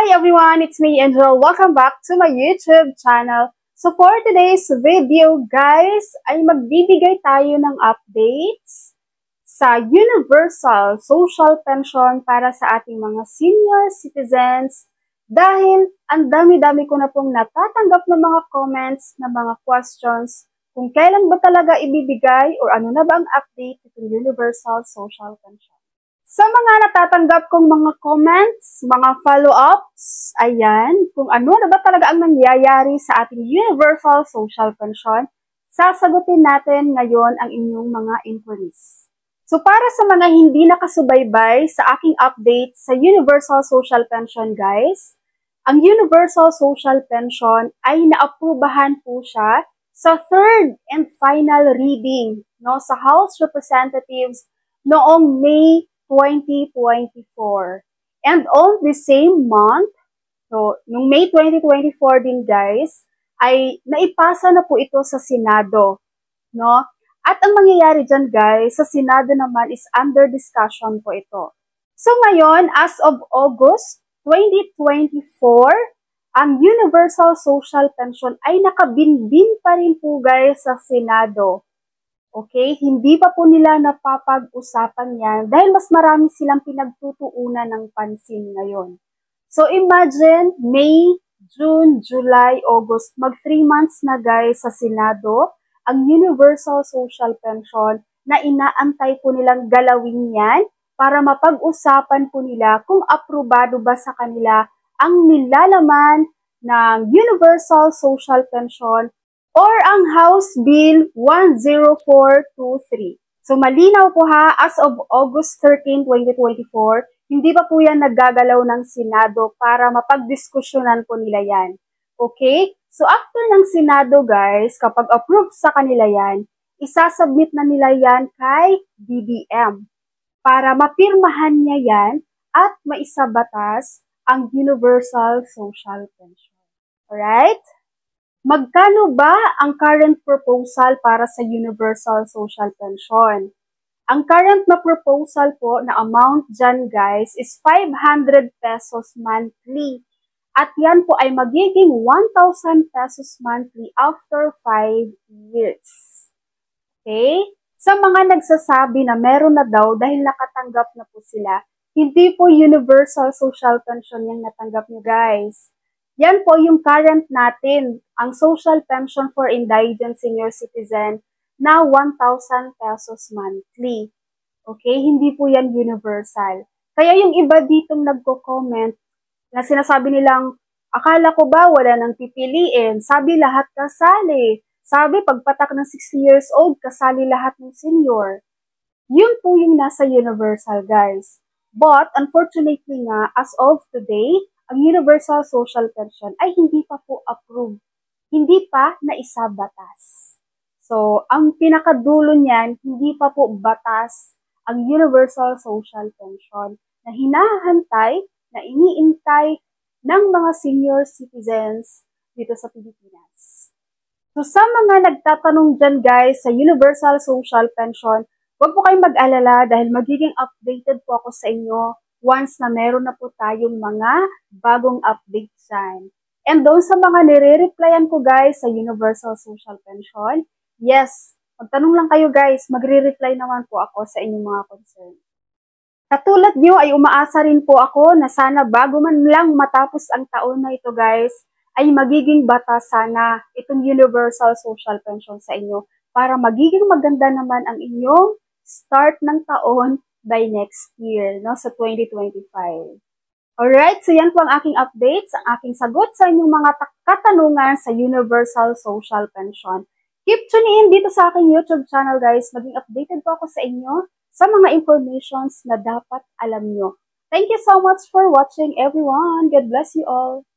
Hi everyone, it's me Angel. Welcome back to my YouTube channel. So for today's video guys, ay magbibigay tayo ng updates sa Universal Social Pension para sa ating mga senior citizens dahil ang dami-dami ko na pong natatanggap ng mga comments, na mga questions kung kailan ba talaga ibibigay or ano na ba ang update ng Universal Social Pension. Sa mga natatanggap kong mga comments, mga follow-ups, ayan, kung ano na ba talaga ang nangyayari sa ating Universal Social Pension, sasagutin natin ngayon ang inyong mga inquiries. So para sa mga hindi nakasubaybay sa aking update sa Universal Social Pension guys, ang Universal Social Pension ay naaprubahan po siya sa third and final reading sa House Representatives noong May 2024. And on the same month, so nung May 2024 din guys, ay naipasa na po ito sa Senado, no? At ang mangyayari dyan guys, sa Senado naman is under discussion po ito. So ngayon, as of August 2024, ang Universal Social Pension ay nakabinbin pa rin po guys sa Senado. Okay, hindi pa po nila napapag-usapan yan dahil mas marami silang pinagtutuunan ng pansin ngayon. So imagine, May, June, July, August, mag 3 months na guys sa Senado, ang Universal Social Pension na inaantay po nilang galawin yan para mapag-usapan po nila kung aprobado ba sa kanila ang nilalaman ng Universal Social Pension or ang House Bill 10423. So malinaw po ha, as of August 13, 2024, hindi pa po yan naggagalaw ng Senado para mapagdiskusyonan po nila yan. Okay? So after ng Senado guys, kapag approved sa kanila yan, isasubmit na nila yan kay BBM para mapirmahan niya yan at maisabatas ang Universal Social Pension. Alright? Magkano ba ang current proposal para sa Universal Social Pension? Ang current na proposal po na amount dyan guys is 500 pesos monthly. At yan po ay magiging 1,000 pesos monthly after 5 years. Okay? Sa mga nagsasabi na meron na daw dahil nakatanggap na po sila, hindi po Universal Social Pension yung natanggap nyo guys. Yan po yung current natin, ang Social Pension for Indigent Senior Citizen na 1,000 pesos monthly. Okay? Hindi po yan universal. Kaya yung iba ditong nagko-comment na sinasabi nilang, akala ko ba wala nang pipiliin? Sabi lahat kasali. Sabi pagpatak ng 60 years old, kasali lahat ng senior. Yun po yung nasa universal guys. But unfortunately nga, as of today, ang Universal Social Pension ay hindi pa po approved. Hindi pa naisabatas. So, ang pinakadulo niyan, hindi pa po batas ang Universal Social Pension na hinahantay, na iniintay ng mga senior citizens dito sa Pilipinas. So, sa mga nagtatanong dyan guys sa Universal Social Pension, huwag po kayong mag-alala dahil magiging updated po ako sa inyo once na meron na po tayong mga bagong updates dyan. And doon sa mga nire-replyan ko guys sa Universal Social Pension, yes, magtanong lang kayo guys, magre-reply naman po ako sa inyong mga concern. Katulad nyo ay umaasa rin po ako na sana bago man lang matapos ang taon na ito guys, ay magiging batas sana itong Universal Social Pension sa inyo para magiging maganda naman ang inyong start ng taon by next year, sa 2025. Alright, so yan po ang aking updates, ang aking sagot sa inyong mga katanungan sa Universal Social Pension. Keep tuning in dito sa aking YouTube channel guys, maging updated po ako sa inyo sa mga informations na dapat alam nyo. Thank you so much for watching everyone. God bless you all.